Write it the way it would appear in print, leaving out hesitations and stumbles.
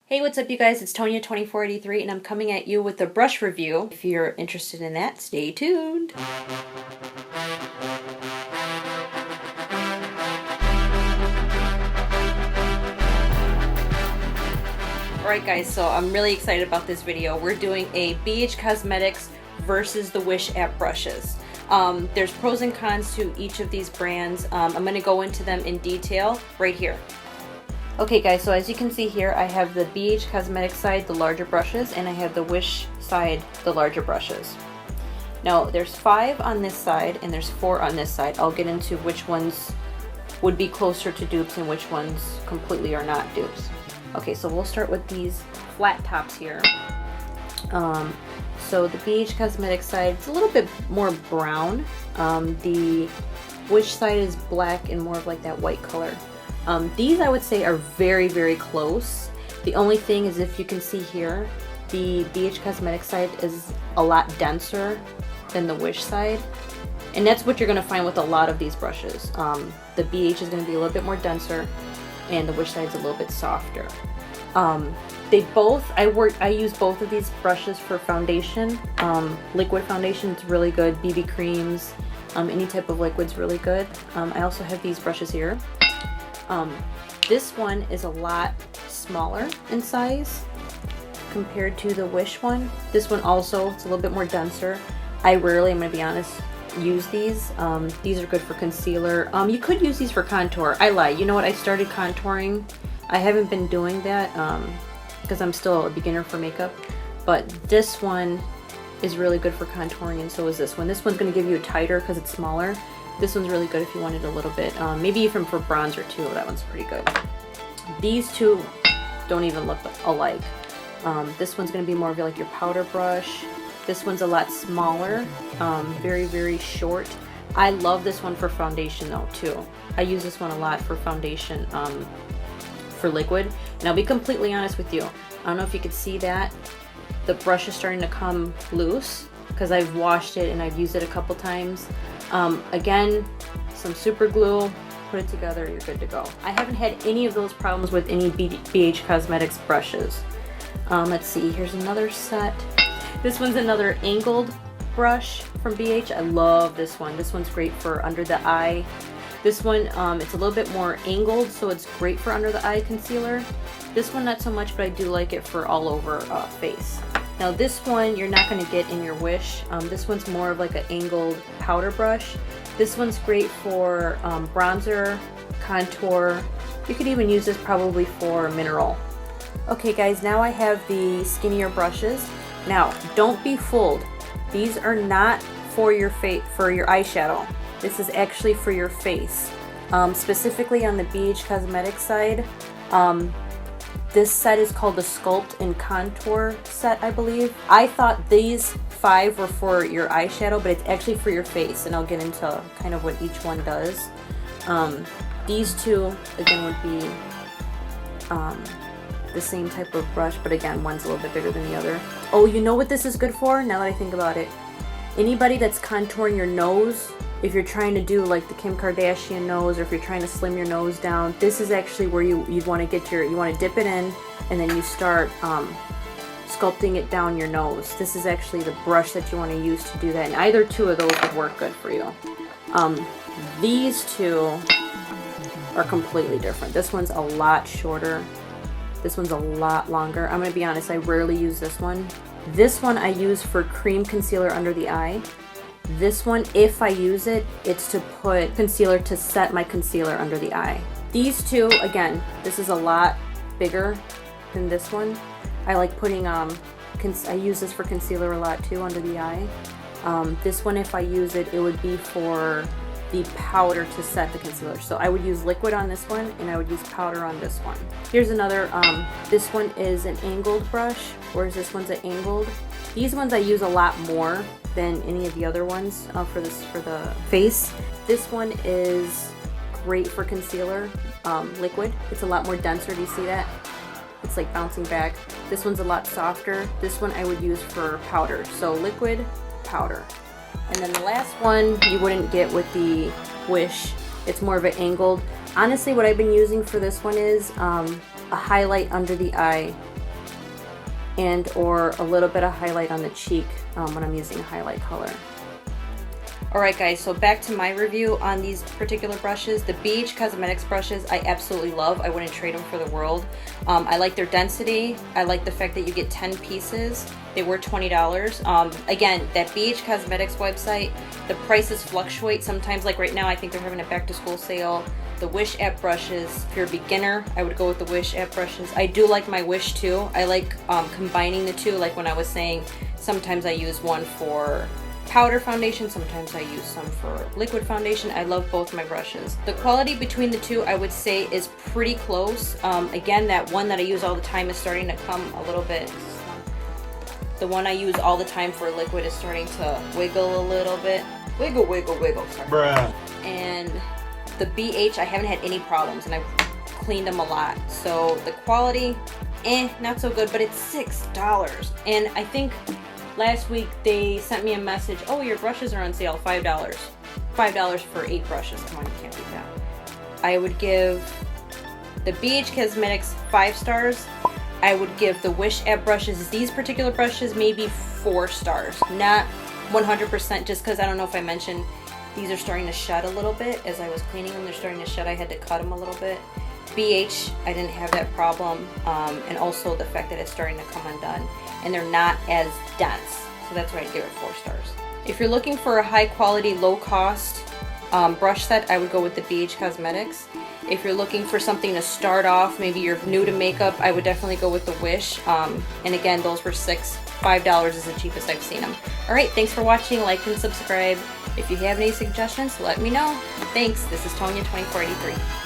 Hey, what's up you guys? It's Tonya2483 and I'm coming at you with a brush review. If you're interested in that, stay tuned. Alright guys, so I'm really excited about this video. We're doing a BH Cosmetics versus the Wish app brushes. There's pros and cons to each of these brands. I'm going to go into them in detail right here. Okay guys, so as you can see here, I have the BH Cosmetics side, the larger brushes, and I have the Wish side, the larger brushes. Now, there's 5 on this side, and there's 4 on this side. I'll get into which ones would be closer to dupes and which ones completely are not dupes. Okay, so we'll start with these flat tops here. So the BH Cosmetics side, it's a little bit more brown. The Wish side is black and more of like that white color. These I would say are very, very close. The only thing is, if you can see here, the BH Cosmetics side is a lot denser than the Wish side. And that's what you're going to find with a lot of these brushes. The BH is going to be a little bit more denser and the Wish side is a little bit softer. I use both of these brushes for foundation. Liquid foundation, it's really good. BB creams, any type of liquid's really good. I also have these brushes here. This one is a lot smaller in size compared to the Wish one. This one also, it's a little bit more denser. I rarely, I'm going to be honest, use these. These are good for concealer. You could use these for contour. I lie. You know what? I started contouring. I haven't been doing that because I'm still a beginner for makeup. But this one is really good for contouring, and so is this one. This one's going to give you a tighter because it's smaller. This one's really good if you wanted a little bit, maybe even for bronzer too. That one's pretty good. These two don't even look alike. This one's going to be more of like your powder brush. This one's a lot smaller, very, very short. I love this one for foundation though too. I use this one a lot for foundation, for liquid. And I'll be completely honest with you. I don't know if you could see that. The brush is starting to come loose because I've washed it and I've used it a couple times. Again, some super glue, put it together, you're good to go. I haven't had any of those problems with any BH Cosmetics brushes. Let's see, here's another set. This one's another angled brush from BH. I love this one. This one's great for under the eye. This one, it's a little bit more angled, so it's great for under the eye concealer. This one not so much, but I do like it for all over face. Now this one you're not going to get in your Wish. This one's more of like an angled powder brush. This one's great for bronzer, contour. You could even use this probably for mineral. Okay guys, now I have the Skinnier brushes. Now don't be fooled. These are not for your eyeshadow. This is actually for your face. Specifically on the BH Cosmetics side. This set is called the Sculpt and Contour set, I believe. I thought these 5 were for your eyeshadow, but it's actually for your face, and I'll get into kind of what each one does. These two, again, would be the same type of brush, but again, one's a little bit bigger than the other. Oh, you know what this is good for? Now that I think about it. Anybody that's contouring your nose, if you're trying to do like the Kim Kardashian nose, or if you're trying to slim your nose down, this is actually where you'd want to get you want to dip it in, and then you start sculpting it down your nose. This is actually the brush that you want to use to do that, and either two of those would work good for you. These two are completely different. This one's a lot shorter. This one's a lot longer. I'm going to be honest, I rarely use this one. This one I use for cream concealer under the eye. This one, if I use it, it's to put concealer to set my concealer under the eye. These two, again, this is a lot bigger than this one. I like putting, I use this for concealer a lot too under the eye. This one, if I use it, it would be for the powder to set the concealer. So I would use liquid on this one, and I would use powder on this one. Here's another, this one is an angled brush, whereas this one's an angled. These ones I use a lot more than any of the other ones for the face. This one is great for concealer, liquid. It's a lot more denser. Do you see that? It's like bouncing back. This one's a lot softer. This one I would use for powder. So liquid, powder. And then the last one you wouldn't get with the Wish. It's more of an angled. Honestly, what I've been using for this one is a highlight under the eye and or a little bit of highlight on the cheek when I'm using a highlight color. Alright guys, so back to my review on these particular brushes. The BH Cosmetics brushes I absolutely love. I wouldn't trade them for the world. I like their density. I like the fact that you get 10 pieces. They were $20. Again, that BH Cosmetics website, the prices fluctuate. Sometimes, like right now, I think they're having a back to school sale. The Wish app brushes, if you're a beginner, I would go with the Wish app brushes. I do like my Wish too. I like combining the two. Like when I was saying, sometimes I use one for powder foundation, sometimes I use some for liquid foundation. I love both my brushes. The quality between the two, I would say, is pretty close. Again, that one that I use all the time is starting to come a little bit. The one I use all the time for liquid is starting to wiggle a little bit. Wiggle, wiggle, wiggle. Sorry. Bruh. And the BH, I haven't had any problems, and I've cleaned them a lot. So the quality, not so good, but it's $6. And I think last week they sent me a message, oh, your brushes are on sale, $5. $5 for 8 brushes. Come on, you can't beat that. I would give the BH Cosmetics 5 stars. I would give the Wish app brushes, these particular brushes, maybe 4 stars. Not 100%, just because I don't know if I mentioned, these are starting to shed a little bit. As I was cleaning them, they're starting to shed. I had to cut them a little bit. BH, I didn't have that problem. And also the fact that it's starting to come undone. And they're not as dense. So that's why I'd give it 4 stars. If you're looking for a high quality, low cost brush set, I would go with the BH Cosmetics. If you're looking for something to start off, maybe you're new to makeup, I would definitely go with the Wish. And again, those were $5 is the cheapest I've seen them. Alright, thanks for watching. Like and subscribe. If you have any suggestions, let me know. Thanks. This is Tonya 2483.